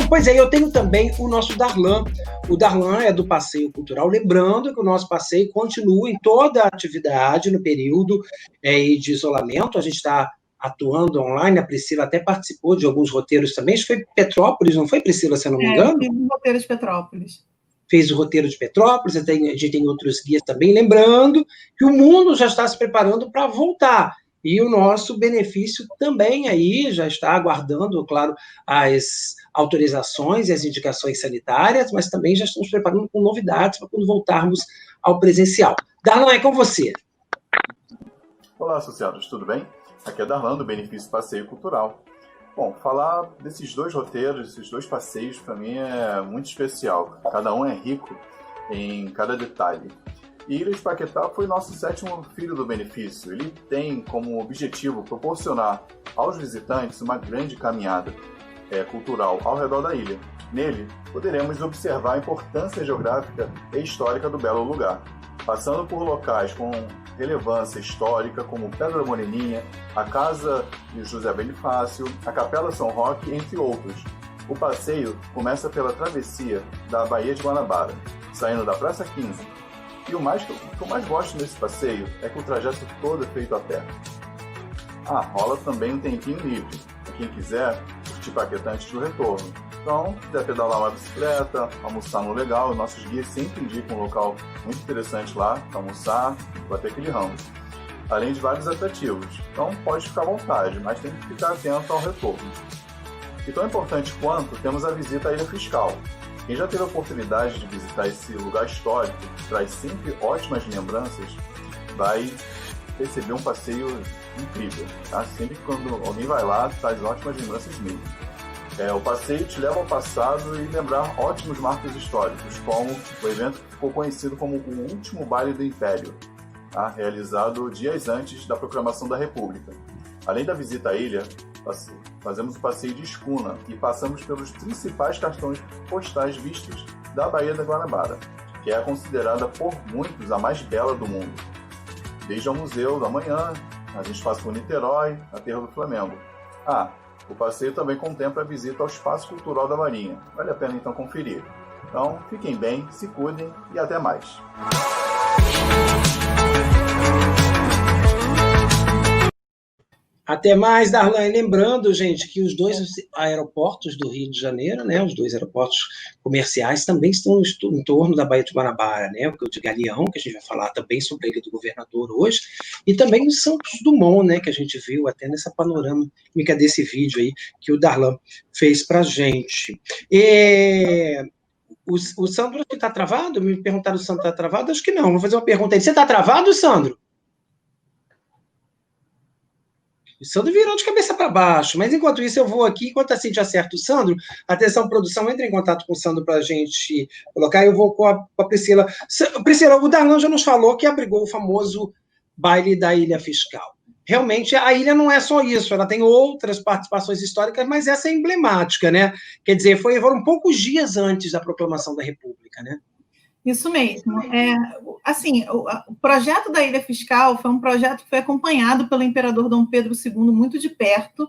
Pois é, eu tenho também o nosso Darlan. O Darlan é do Passeio Cultural. Lembrando que o nosso passeio continua em toda a atividade no período de isolamento. A gente está atuando online. A Priscila até participou de alguns roteiros também. Acho que foi Petrópolis, não foi, Priscila, se eu não me engano? Fiz um roteiro de Petrópolis. Fez o roteiro de Petrópolis, a gente tem outros guias também. Lembrando que o mundo já está se preparando para voltar. E o nosso benefício também aí já está aguardando, claro, as autorizações e as indicações sanitárias, mas também já estamos preparando com novidades para quando voltarmos ao presencial. Darlan, é com você. Olá, associados, tudo bem? Aqui é Darlan, do Benefício Passeio Cultural. Bom, falar desses dois roteiros, esses dois passeios, para mim é muito especial. Cada um é rico em cada detalhe. E Ilha de Paquetá foi nosso 7º filho do benefício. Ele tem como objetivo proporcionar aos visitantes uma grande caminhada cultural ao redor da ilha. Nele, poderemos observar a importância geográfica e histórica do belo lugar, passando por locais com relevância histórica, como Pedra Moreninha, a Casa de José Bonifácio, a Capela São Roque, entre outros. O passeio começa pela travessia da Baía de Guanabara, saindo da Praça 15. E o que eu mais gosto nesse passeio é que o trajeto todo é feito a pé. Rola também um tempinho livre, para quem quiser curtir Paquetá antes do retorno. Então, se quiser pedalar uma bicicleta, almoçar no legal, nossos guias sempre indicam um local muito interessante lá para almoçar, bater aquele rango. Além de vários atrativos. Então, pode ficar à vontade, mas tem que ficar atento ao retorno. E tão importante quanto, temos a visita à Ilha Fiscal. Quem já teve a oportunidade de visitar esse lugar histórico, que traz sempre ótimas lembranças, vai perceber um passeio incrível. Tá? Sempre que quando alguém vai lá, traz ótimas lembranças mesmo. O passeio te leva ao passado e lembrar ótimos marcos históricos, como o evento que ficou conhecido como o último baile do Império, tá? Realizado dias antes da proclamação da República. Além da visita à ilha, fazemos o passeio de escuna e passamos pelos principais cartões postais vistos da Baía da Guanabara, que é considerada por muitos a mais bela do mundo. Desde o Museu da Manhã, a gente passa por Niterói, Aterro do Flamengo. O passeio também contempla a visita ao Espaço Cultural da Marinha. Vale a pena então conferir. Então, fiquem bem, se cuidem e até mais. Até mais, Darlan. Lembrando, gente, que os dois aeroportos do Rio de Janeiro, né, os dois aeroportos comerciais, também estão em torno da Baía de Guanabara, né, o de Galeão, que a gente vai falar também sobre a Ilha do Governador hoje, e também o Santos Dumont, né, que a gente viu até nessa panorâmica desse vídeo aí que o Darlan fez para a gente. O Sandro está travado? Me perguntaram se o Sandro está travado? Acho que não. Vou fazer uma pergunta aí. Você está travado, Sandro? O Sandro virou de cabeça para baixo, mas enquanto isso eu vou aqui, enquanto a Cintia acerta o Sandro, atenção, produção, entre em contato com o Sandro para a gente colocar, eu vou com a Priscila. Priscila, o Darlan já nos falou que abrigou o famoso baile da Ilha Fiscal. Realmente, a ilha não é só isso, ela tem outras participações históricas, mas essa é emblemática, né? Quer dizer, foram poucos dias antes da proclamação da República, né? Isso mesmo. O projeto da Ilha Fiscal foi um projeto que foi acompanhado pelo imperador Dom Pedro II muito de perto,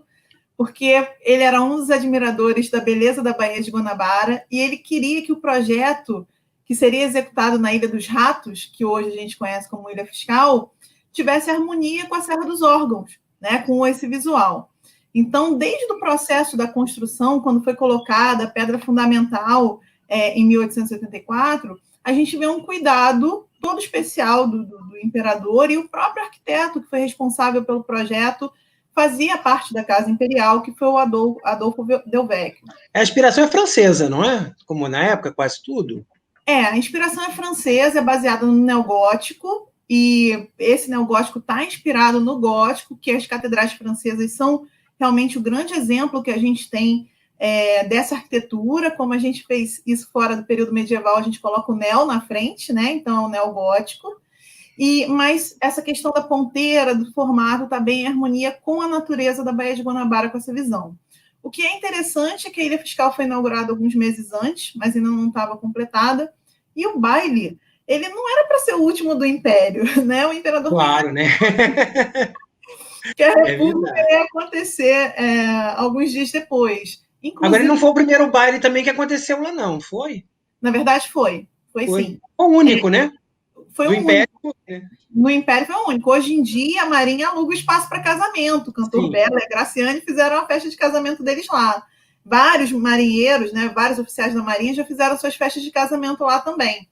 porque ele era um dos admiradores da beleza da Baía de Guanabara e ele queria que o projeto, que seria executado na Ilha dos Ratos, que hoje a gente conhece como Ilha Fiscal, tivesse harmonia com a Serra dos Órgãos, né, com esse visual. Então, desde o processo da construção, quando foi colocada a pedra fundamental em 1884, a gente vê um cuidado todo especial do imperador, e o próprio arquiteto que foi responsável pelo projeto fazia parte da Casa Imperial, que foi o Adolfo Del Vecchio. A inspiração é francesa, não é? Como na época, quase tudo? A inspiração é francesa, é baseada no neogótico, e esse neogótico está inspirado no gótico, que as catedrais francesas são realmente o grande exemplo que a gente tem dessa arquitetura. Como a gente fez isso fora do período medieval, a gente coloca o neo na frente, né? Então, é o neogótico. Mas essa questão da ponteira, do formato, está bem em harmonia com a natureza da Baía de Guanabara, com essa visão. O que é interessante é que a Ilha Fiscal foi inaugurada alguns meses antes, mas ainda não estava completada, e o baile, ele não era para ser o último do Império, né? O imperador... Claro, né? Que a República ia acontecer alguns dias depois. Inclusive, agora, ele não foi o primeiro baile também que aconteceu lá, não, foi? Na verdade, foi sim. O único, né? Foi do o Império. único. No Império foi o único. Hoje em dia, a Marinha aluga o espaço para casamento. O cantor Bela e a Graciane fizeram a festa de casamento deles lá. Vários marinheiros, né, vários oficiais da Marinha já fizeram suas festas de casamento lá também.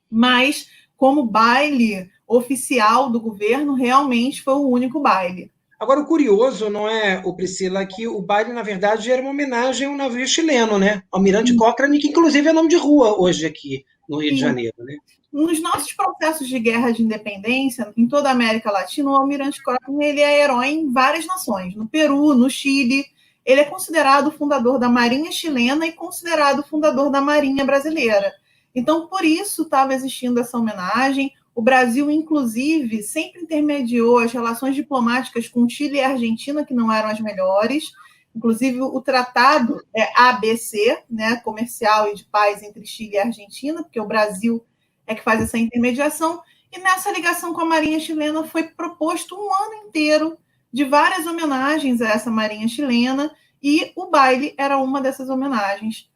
Mas, como baile oficial do governo, realmente foi o único baile. Agora, o curioso, não é, o Priscila, que o baile, na verdade, era uma homenagem a um navio chileno, né? Almirante Cochrane, que inclusive é nome de rua hoje aqui no Rio de Janeiro, né? Nos nossos processos de guerra de independência, em toda a América Latina, o Almirante Cochrane ele é herói em várias nações. No Peru, no Chile, ele é considerado o fundador da Marinha chilena e considerado o fundador da Marinha brasileira. Então, por isso estava existindo essa homenagem. O Brasil, inclusive, sempre intermediou as relações diplomáticas com Chile e Argentina, que não eram as melhores. Inclusive, o tratado é ABC, né, comercial e de paz entre Chile e Argentina, porque o Brasil é que faz essa intermediação. E nessa ligação com a Marinha chilena foi proposto um ano inteiro de várias homenagens a essa Marinha chilena, e o baile era uma dessas homenagens.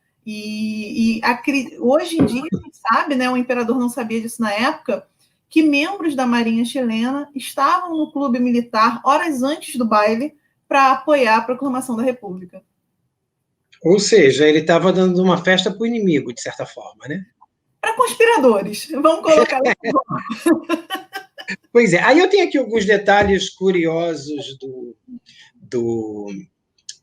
Hoje em dia, a gente sabe, né, o imperador não sabia disso na época, que membros da Marinha chilena estavam no clube militar horas antes do baile para apoiar a proclamação da República. Ou seja, ele estava dando uma festa para o inimigo, de certa forma, né? Para conspiradores, vamos colocar isso. Pois é, aí eu tenho aqui alguns detalhes curiosos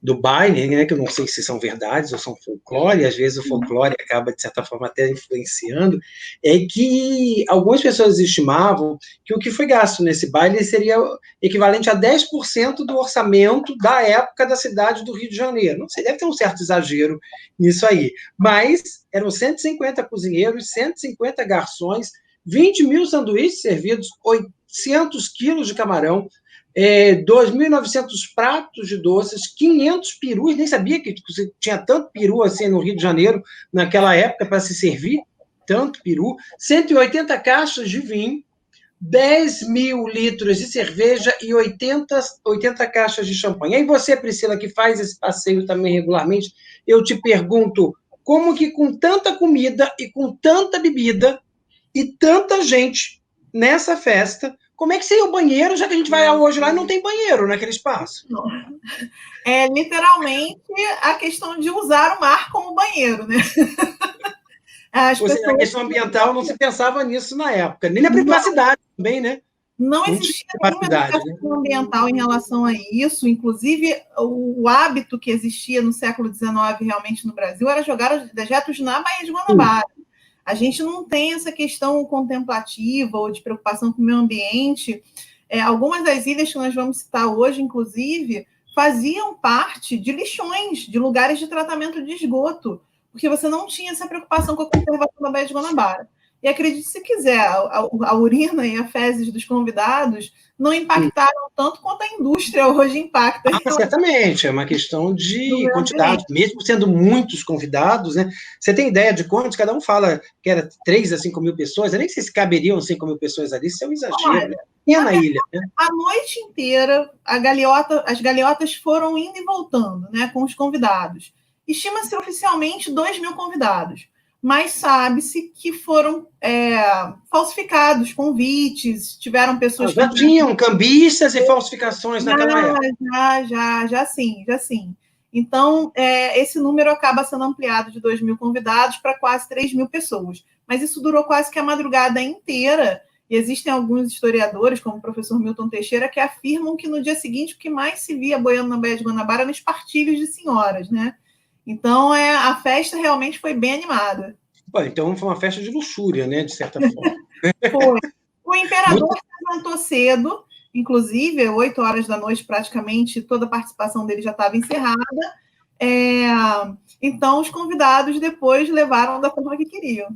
do baile, né, que eu não sei se são verdades ou são folclore, às vezes o folclore acaba, de certa forma, até influenciando, é que algumas pessoas estimavam que o que foi gasto nesse baile seria equivalente a 10% do orçamento da época da cidade do Rio de Janeiro. Não sei, deve ter um certo exagero nisso aí, mas eram 150 cozinheiros, 150 garçons, 20 mil sanduíches servidos, 800 quilos de camarão, 2.900 pratos de doces, 500 perus, nem sabia que tinha tanto peru assim no Rio de Janeiro naquela época para se servir, tanto peru, 180 caixas de vinho, 10 mil litros de cerveja e 80 caixas de champanhe. E aí você, Priscila, que faz esse passeio também regularmente, eu te pergunto, como que com tanta comida e com tanta bebida e tanta gente nessa festa, como é que seria o banheiro, já que a gente vai hoje lá e não tem banheiro naquele espaço? Não. É literalmente a questão de usar o mar como banheiro, né? Ou seja, a questão ambiental não se pensava nisso na época, nem na privacidade também, né? Não existia nenhuma educação ambiental em relação a isso. Inclusive, o hábito que existia no século XIX realmente no Brasil era jogar os dejetos na Baía de Guanabara. A gente não tem essa questão contemplativa ou de preocupação com o meio ambiente. Algumas das ilhas que nós vamos citar hoje, inclusive, faziam parte de lixões, de lugares de tratamento de esgoto, porque você não tinha essa preocupação com a conservação da Baía de Guanabara. E acredite se quiser, a urina e a fezes dos convidados não impactaram tanto quanto a indústria hoje impacta. Certamente, é uma questão de quantidade, mesmo sendo muitos convidados, né? Você tem ideia de quantos? Cada um fala que era 3 a 5 mil pessoas, eu nem sei se caberiam 5 mil pessoas ali, isso é um exagero, né? E na ilha, né? A noite inteira, as galiotas foram indo e voltando, né, com os convidados. Estima-se oficialmente 2 mil convidados, mas sabe-se que foram falsificados convites, tiveram pessoas... Já tinham cambistas e falsificações naquela época. Já sim. Então, esse número acaba sendo ampliado de 2 mil convidados para quase 3 mil pessoas. Mas isso durou quase que a madrugada inteira, e existem alguns historiadores, como o professor Milton Teixeira, que afirmam que no dia seguinte o que mais se via boiando na Baía de Guanabara eram espartilhos de senhoras, né? Então, a festa realmente foi bem animada. Bom, então, foi uma festa de luxúria, né, de certa forma. Foi. O imperador se levantou cedo, inclusive, 8 horas da noite, praticamente, toda a participação dele já estava encerrada. Então, os convidados depois levaram da forma que queriam.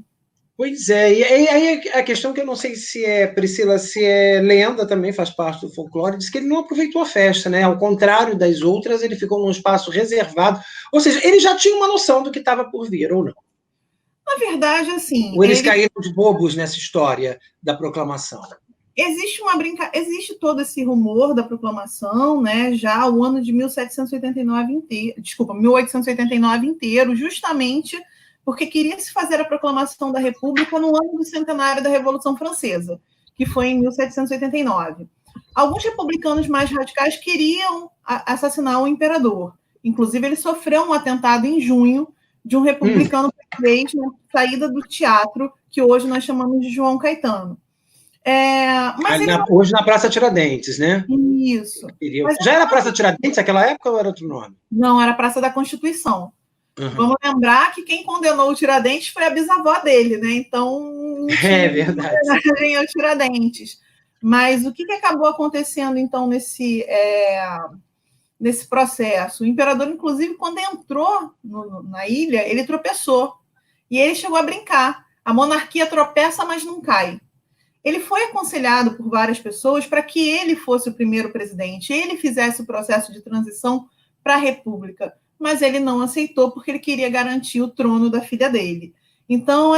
Pois é, e aí a questão que eu não sei se Priscila, se é lenda, também faz parte do folclore, diz que ele não aproveitou a festa, né? Ao contrário das outras, ele ficou num espaço reservado, ou seja, ele já tinha uma noção do que estava por vir, ou não? Na verdade, assim... Ou eles caíram de bobos nessa história da proclamação? existe todo esse rumor da proclamação, né? Já o ano de 1789 inteiro, 1889 inteiro, justamente porque queria se fazer a proclamação da República no ano do centenário da Revolução Francesa, que foi em 1789. Alguns republicanos mais radicais queriam assassinar o imperador. Inclusive, ele sofreu um atentado em junho de um republicano português na saída do teatro, que hoje nós chamamos de João Caetano. Hoje na Praça Tiradentes, né? Isso. Já era Praça Tiradentes naquela época ou era outro nome? Não, era Praça da Constituição. Vamos lembrar que quem condenou o Tiradentes foi a bisavó dele, né? Então, é verdade. O Tiradentes. Mas o que acabou acontecendo, então, nesse processo? O imperador, inclusive, quando entrou na ilha, ele tropeçou. E ele chegou a brincar. A monarquia tropeça, mas não cai. Ele foi aconselhado por várias pessoas para que ele fosse o primeiro presidente, ele fizesse o processo de transição para a República, mas ele não aceitou porque ele queria garantir o trono da filha dele. Então,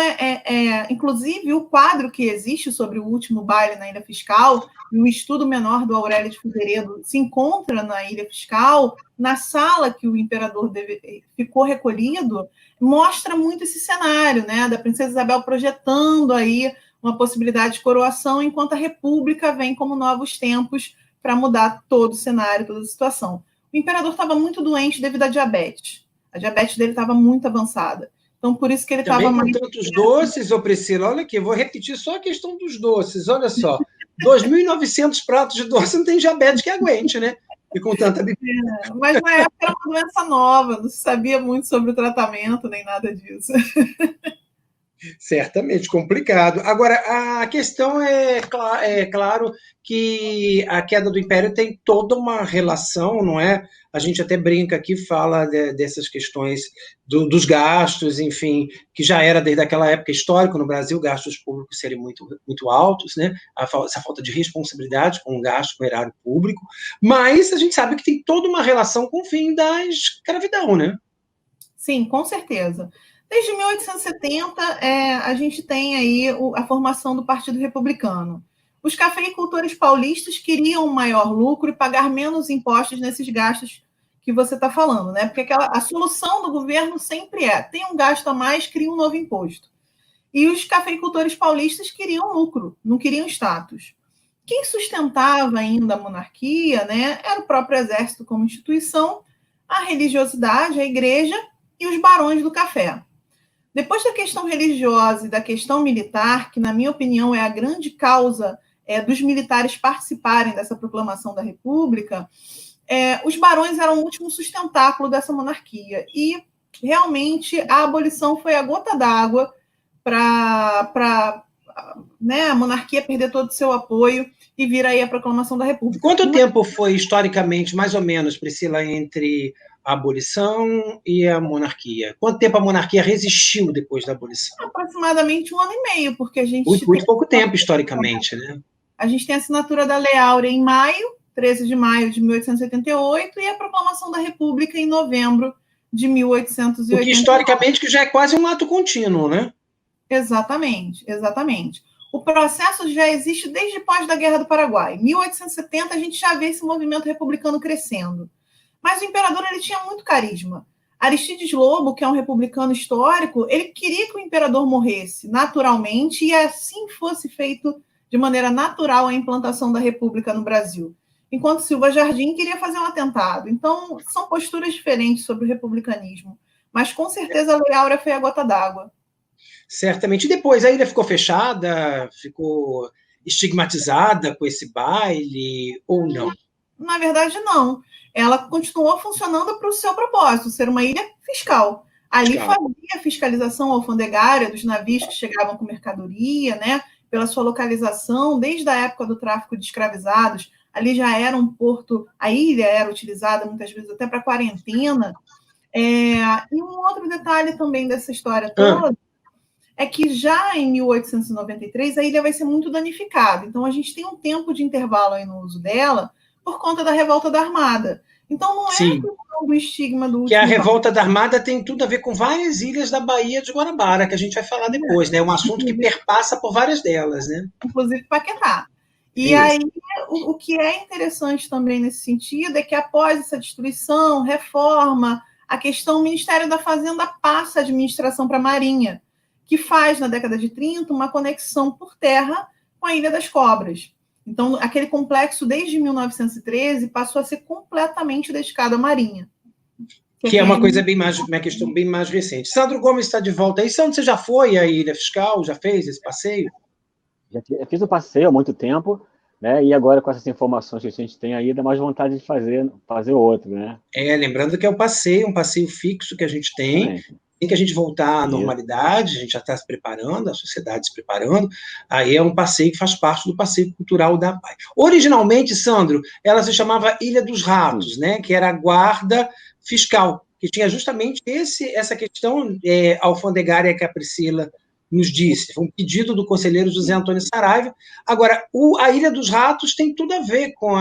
inclusive, o quadro que existe sobre o último baile na Ilha Fiscal e o estudo menor do Aurélio de Figueiredo se encontra na Ilha Fiscal, na sala que o imperador ficou recolhido, mostra muito esse cenário, né, da princesa Isabel projetando aí uma possibilidade de coroação, enquanto a República vem como novos tempos para mudar todo o cenário, toda a situação. O imperador estava muito doente devido à diabetes. A diabetes dele estava muito avançada. Então, por isso que ele estava mais... tantos doces, Priscila, olha aqui, vou repetir só a questão dos doces, olha só, 2.900 pratos de doce, não tem diabetes que aguente, né? E com tanta bebida. Mas na época era uma doença nova, não se sabia muito sobre o tratamento, nem nada disso. Certamente, complicado. Agora, a questão é claro que a queda do Império tem toda uma relação, não é? A gente até brinca aqui, fala dessas questões dos gastos, enfim, que já era desde aquela época histórica no Brasil, gastos públicos serem muito, muito altos, né? Essa falta de responsabilidade com o gasto, com o erário público, mas a gente sabe que tem toda uma relação com o fim da escravidão, né? Sim, com certeza. Desde 1870, a gente tem aí a formação do Partido Republicano. Os cafeicultores paulistas queriam um maior lucro e pagar menos impostos nesses gastos que você está falando, né? Porque a solução do governo sempre tem um gasto a mais, cria um novo imposto. E os cafeicultores paulistas queriam lucro, não queriam status. Quem sustentava ainda a monarquia, né, era o próprio exército como instituição, a religiosidade, a igreja e os barões do café. Depois da questão religiosa e da questão militar, que, na minha opinião, é a grande causa dos militares participarem dessa proclamação da República, os barões eram o último sustentáculo dessa monarquia. E, realmente, a abolição foi a gota d'água para a monarquia perder todo o seu apoio e vir aí a proclamação da República. Quanto tempo foi, historicamente, mais ou menos, Priscila, entre a abolição e a monarquia? Quanto tempo a monarquia resistiu depois da abolição? Aproximadamente 1 ano e meio, porque a gente... Muito pouco tempo, historicamente, né? A gente tem a assinatura da Lei Áurea em maio, 13 de maio de 1888, e a proclamação da República em novembro de 1888. Porque, historicamente, que já é quase um ato contínuo, né? Exatamente, exatamente. O processo já existe desde pós da Guerra do Paraguai. Em 1870, a gente já vê esse movimento republicano crescendo. Mas o imperador ele tinha muito carisma. Aristides Lobo, que é um republicano histórico, ele queria que o imperador morresse naturalmente e assim fosse feito de maneira natural a implantação da República no Brasil. Enquanto Silva Jardim queria fazer um atentado. Então, são posturas diferentes sobre o republicanismo. Mas, com certeza, a Lei Áurea foi a gota d'água. Certamente. E depois a ilha ficou fechada, ficou estigmatizada com esse baile, ou não? Na verdade, não. Ela continuou funcionando para o seu propósito, ser uma ilha fiscal. Ali fazia fiscalização alfandegária dos navios que chegavam com mercadoria, né? Pela sua localização, desde a época do tráfico de escravizados, ali já era um porto, a ilha era utilizada muitas vezes até para quarentena. E um outro detalhe também dessa história toda é que já em 1893 a ilha vai ser muito danificada. Então a gente tem um tempo de intervalo aí no uso dela por conta da revolta da Armada. Então não é o estigma do último... Que a revolta da Armada tem tudo a ver com várias ilhas da Baía de Guanabara, que a gente vai falar depois, né? É um assunto que perpassa por várias delas, né? Inclusive Paquetá. E aí, o que é interessante também nesse sentido é que após essa destruição, reforma, a questão, o Ministério da Fazenda passa a administração para a Marinha, que faz, na década de 30, uma conexão por terra com a Ilha das Cobras. Então, aquele complexo, desde 1913, passou a ser completamente dedicado à Marinha. Que é uma coisa uma questão bem mais recente. Sandro Gomes está de volta aí. Sandro, você já foi à Ilha Fiscal? Já fez esse passeio? Já fiz o passeio há muito tempo, né? E agora, com essas informações que a gente tem aí, dá mais vontade de fazer outro, né? Lembrando que é um passeio fixo que a gente tem. Tem que a gente voltar à normalidade, a gente já está se preparando, a sociedade se preparando, aí é um passeio que faz parte do passeio cultural da PAI. Originalmente, Sandro, ela se chamava Ilha dos Ratos, né, que era a guarda fiscal, que tinha justamente essa questão alfandegária que a Priscila nos disse. Foi um pedido do conselheiro José Antônio Saraiva. Agora, a Ilha dos Ratos tem tudo a ver com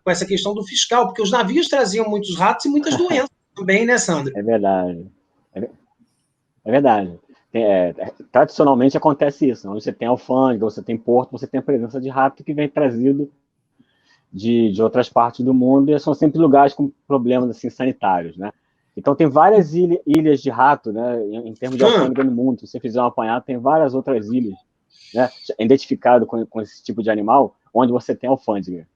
essa questão do fiscal, porque os navios traziam muitos ratos e muitas doenças também, né, Sandro? É verdade. É verdade. Tradicionalmente acontece isso. Onde você tem alfândega, você tem porto, você tem a presença de rato que vem trazido de outras partes do mundo, e são sempre lugares com problemas assim, sanitários, né? Então tem várias ilhas de rato, né, em termos de alfândega no mundo. Se você fizer um apanhado, tem várias outras ilhas, né, identificado com esse tipo de animal, onde você tem alfândega.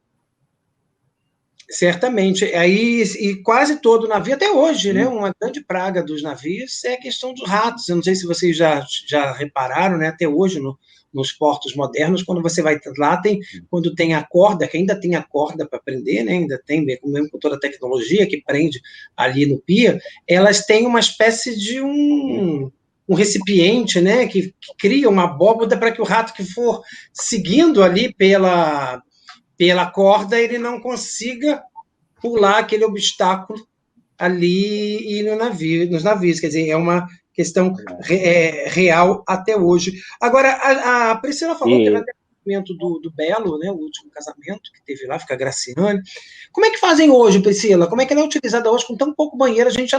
Certamente. Aí, e quase todo navio, até hoje, né, uma grande praga dos navios é a questão dos ratos. Eu não sei se vocês já repararam, né, até hoje, nos portos modernos, quando você vai lá, quando tem a corda, que ainda tem a corda para prender, né, ainda tem, mesmo com toda a tecnologia que prende ali no pia, elas têm uma espécie de um recipiente, né, que cria uma abóboda para que o rato que for seguindo ali pela corda, ele não consiga pular aquele obstáculo ali e nos navios. Quer dizer, é uma questão real até hoje. Agora, a Priscila falou que teve até o casamento do Belo, né, o último casamento que teve lá, fica a Graciane. Como é que fazem hoje, Priscila? Como é que ela é utilizada hoje com tão pouco banheiro? A gente já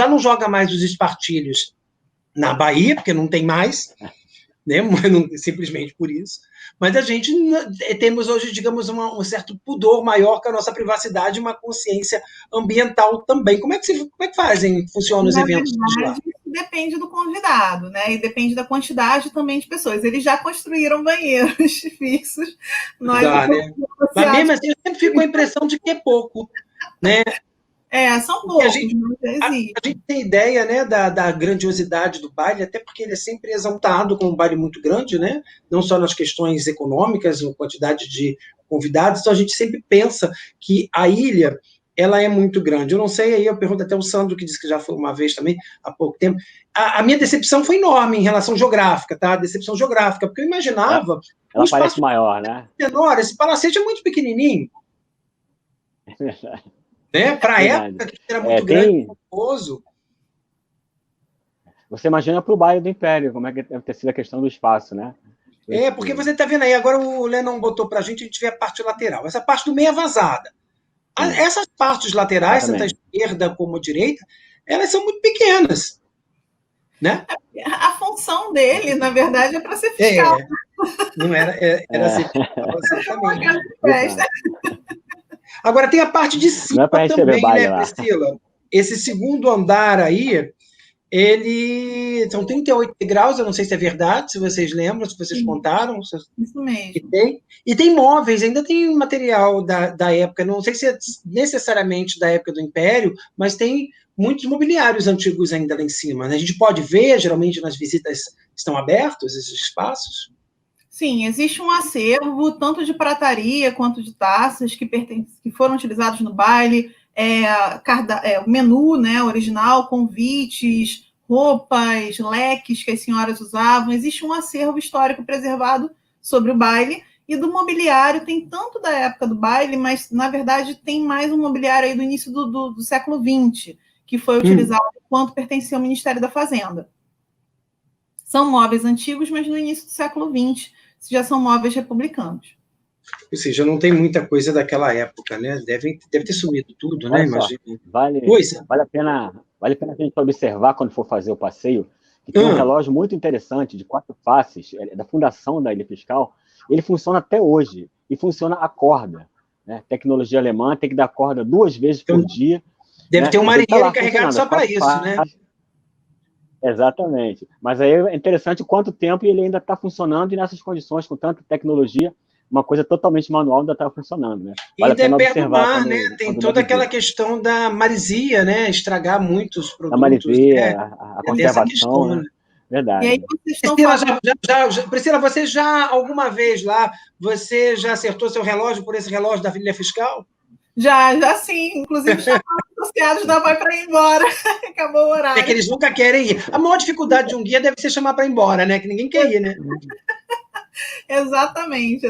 não joga mais os espartilhos na Bahia, porque não tem mais, né, simplesmente por isso. Mas a gente temos hoje, digamos, um certo pudor maior com a nossa privacidade, uma consciência ambiental também. Como é que funcionam os eventos de lá? Depende do convidado, né? E depende da quantidade também de pessoas. Eles já construíram banheiros fixos. Né? Mas mesmo assim, eu sempre fico com a impressão de que é pouco, né? São poucos. A gente tem ideia, né, da grandiosidade do baile, até porque ele é sempre exaltado como um baile muito grande, né? Não só nas questões econômicas, ou quantidade de convidados, então a gente sempre pensa que a ilha, ela é muito grande. Eu não sei, aí eu pergunto até ao Sandro, que disse que já foi uma vez também, há pouco tempo. A minha decepção foi enorme em relação geográfica, tá? Decepção geográfica, porque eu imaginava... Ela parece maior, né? Menor, esse palacete é muito pequenininho. Né? Para a época, que era muito grande, pomposo. Você imagina para o bairro do Império, como é que deve ter sido a questão do espaço, né? Porque você está vendo aí, agora o Lennon botou para a gente vê a parte lateral. Essa parte do meio é vazada. Essas partes laterais, tanto a esquerda como a direita, elas são muito pequenas. Né? A função dele, na verdade, é para ser fiscal. Não era ser fiscal, também. Agora, tem a parte de cima também, né, Priscila? Esse segundo andar aí, ele são 38 degraus, eu não sei se é verdade, se vocês lembram, se vocês contaram. Isso mesmo. E tem móveis, ainda tem material da época, não sei se é necessariamente da época do Império, mas tem muitos mobiliários antigos ainda lá em cima. Né? A gente pode ver, geralmente nas visitas estão abertos esses espaços? Sim, existe um acervo, tanto de prataria quanto de taças, que foram utilizados no baile, o menu, né, original, convites, roupas, leques que as senhoras usavam. Existe um acervo histórico preservado sobre o baile, e do mobiliário tem tanto da época do baile, mas, na verdade, tem mais um mobiliário aí do início do século XX, que foi utilizado enquanto pertencia ao Ministério da Fazenda. São móveis antigos, mas no início do século XX, já são móveis republicanos. Ou seja, não tem muita coisa daquela época, né? Deve ter sumido tudo, né? Imagina. Vale a pena a gente observar quando for fazer o passeio, que tem um relógio muito interessante, de 4 faces, da fundação da Ilha Fiscal, ele funciona até hoje, e funciona a corda, né? Tecnologia alemã, tem que dar corda 2 vezes por dia. Deve né? ter um Mas ele tá marinheiro lá encarregado funcionando, só para isso, né? Exatamente. Mas aí é interessante quanto tempo ele ainda está funcionando e nessas condições, com tanta tecnologia, uma coisa totalmente manual ainda está funcionando, né? E Vale a ainda é pena perto do observar mar, quando, né? Tem quando toda deve aquela ver. questão da maresia, né? Estragar muitos A produtos, maresia, né? a Tem essa questão, conservação, né? né? E aí Verdade. vocês estão Priscila, falando... Priscila, você já, alguma vez lá, você já acertou seu relógio por esse relógio da Ilha Fiscal? Já sim, inclusive chamaram os associados da Vai para ir embora. Acabou o É que horário. eles nunca querem ir. A maior dificuldade de um guia deve ser chamar para ir embora, né? Que ninguém quer ir, né? Exatamente.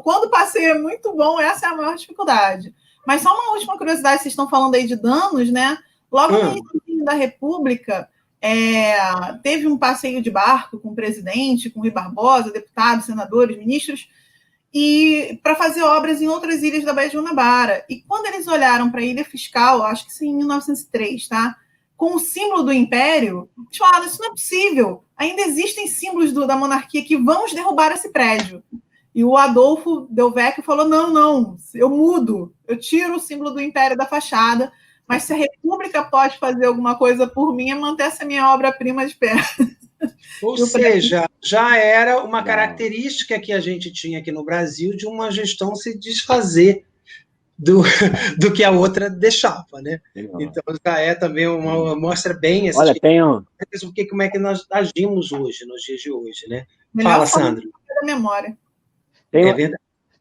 Quando o passeio é muito bom, essa é a maior dificuldade. Mas só uma última curiosidade, vocês estão falando aí de danos, né? Logo no início da República, teve um passeio de barco com o presidente, com o Rui Barbosa, deputados, senadores, ministros, e para fazer obras em outras ilhas da Baía de Guanabara. E quando eles olharam para a Ilha Fiscal, acho que isso em 1903, tá? Com o símbolo do Império, eles falaram, isso não é possível. Ainda existem símbolos da monarquia que vamos derrubar esse prédio. E o Adolfo Del Vecchio falou, não, eu mudo, eu tiro o símbolo do Império da fachada, mas se a República pode fazer alguma coisa por mim, é manter essa minha obra-prima de pé. Ou seja, já era uma característica que a gente tinha aqui no Brasil de uma gestão se desfazer do que a outra deixava, né? Então já é também mostra bem Olha, como é que nós agimos hoje, nos dias de hoje, né? Melhor Fala, Sandro. Da memória.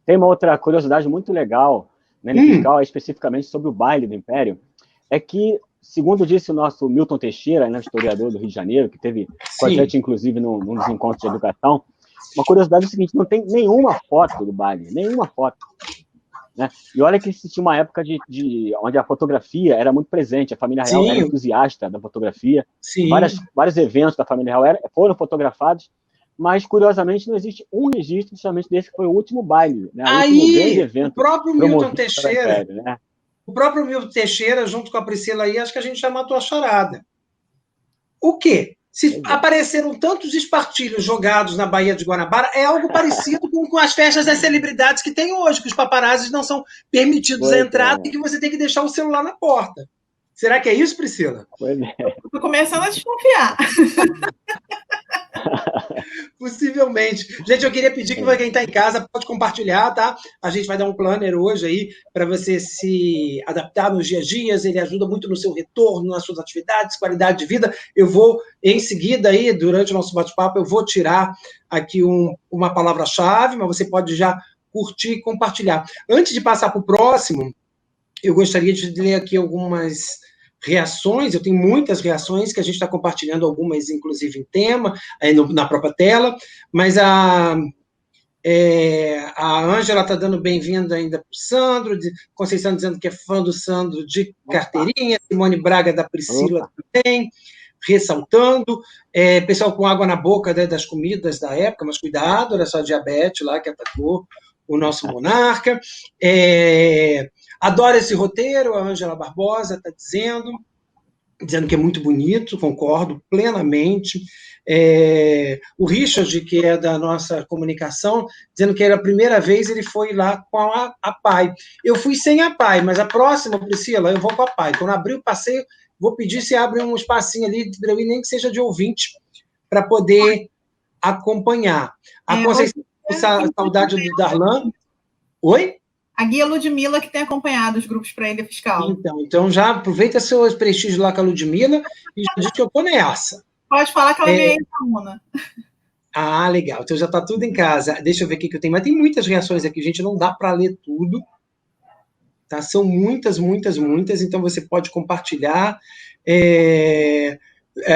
Tem uma outra curiosidade muito legal, né, fiscal, especificamente sobre o baile do Império, é que, segundo disse o nosso Milton Teixeira, né, historiador do Rio de Janeiro, que teve com a gente, inclusive, num dos encontros de educação, uma curiosidade é o seguinte, não tem nenhuma foto do baile, nenhuma foto. Né? E olha que existia uma época onde a fotografia era muito presente, a família real era entusiasta da fotografia, vários eventos da família real foram fotografados, mas, curiosamente, não existe um registro justamente desse que foi o último baile, né? O último grande evento. O próprio Milton Teixeira, Império, né? o próprio Milton Teixeira, junto com a Priscila aí, acho que a gente já matou a charada. O quê? Se apareceram tantos espartilhos jogados na Baía de Guanabara, é algo parecido com as festas das celebridades que tem hoje, que os paparazzis não são permitidos a entrada e que você tem que deixar o celular na porta. Será que é isso, Priscila? Estou começando a desconfiar. Possivelmente. Gente, eu queria pedir que quem está em casa pode compartilhar, tá? A gente vai dar um planner hoje aí para você se adaptar nos dias a dias. Ele ajuda muito no seu retorno, nas suas atividades, qualidade de vida. Eu vou, em seguida, aí, durante o nosso bate-papo, eu vou tirar aqui uma palavra-chave, mas você pode já curtir e compartilhar. Antes de passar para o próximo, eu gostaria de ler aqui algumas reações, eu tenho muitas reações que a gente está compartilhando, algumas inclusive em tema, aí na própria tela, mas a Ângela está dando bem-vinda ainda para o Sandro, Conceição dizendo que é fã do Sandro de carteirinha, Simone Braga da Priscila também, ressaltando, pessoal com água na boca, né, das comidas da época, mas cuidado, era só a diabetes lá que atacou o nosso monarca. Adoro esse roteiro, a Ângela Barbosa está dizendo que é muito bonito, concordo plenamente. O Richard, que é da nossa comunicação, dizendo que era a primeira vez ele foi lá com a PAI. Eu fui sem a PAI, mas a próxima, Priscila, eu vou com a PAI. Quando abrir o passeio, vou pedir se abre um espacinho ali, nem que seja de ouvinte, para poder acompanhar. A Conceição, saudade do Darlan. Oi? A guia Ludmilla que tem acompanhado os grupos para a Ilha Fiscal. Então já aproveita seus prestígios lá com a Ludmilla e já diz que eu estou nessa. Pode falar que ela é minha ex-aluna. Ah, legal. Então já está tudo em casa. Deixa eu ver o que eu tenho. Mas tem muitas reações aqui, gente. Não dá para ler tudo. Tá? São muitas. Então você pode compartilhar.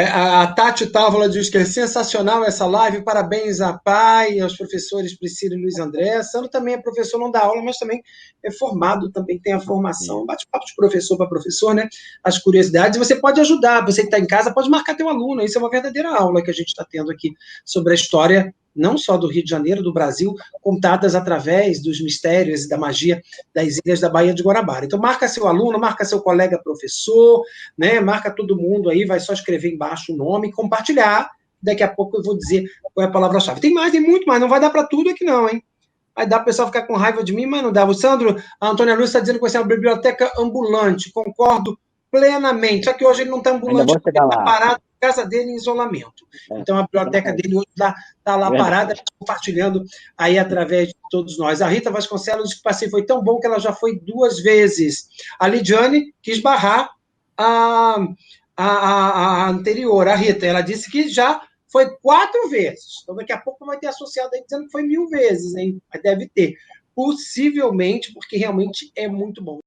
A Tati Távola diz que é sensacional essa live, parabéns à PAI, aos professores Priscila e Luiz André. Sandro também é professor, não dá aula, mas também é formado, também tem a formação, bate-papo de professor para professor, né? As curiosidades, você pode ajudar, você que está em casa pode marcar teu aluno, isso é uma verdadeira aula que a gente está tendo aqui sobre a história, não só do Rio de Janeiro, do Brasil, contadas através dos mistérios e da magia das ilhas da Baía de Guanabara. Então, marca seu aluno, marca seu colega professor, né? Marca todo mundo aí, vai só escrever embaixo o nome e compartilhar, daqui a pouco eu vou dizer qual é a palavra-chave. Tem muito mais, não vai dar para tudo aqui não, hein? Vai dar para o pessoal ficar com raiva de mim, mas não dá. O Sandro, a Antônia Lúcia está dizendo que vai ser uma biblioteca ambulante, concordo plenamente, só que hoje ele não está ambulante, porque ele está parado na casa dele em isolamento. Então, a biblioteca dele hoje está lá parada, compartilhando aí através de todos nós. A Rita Vasconcelos disse que o passeio foi tão bom que ela já foi 2 vezes. A Lidiane quis barrar a anterior, a Rita. Ela disse que já foi 4 vezes. Então, daqui a pouco vai ter associado aí dizendo que foi 1000 vezes, hein? Mas deve ter. Possivelmente, porque realmente é muito bom.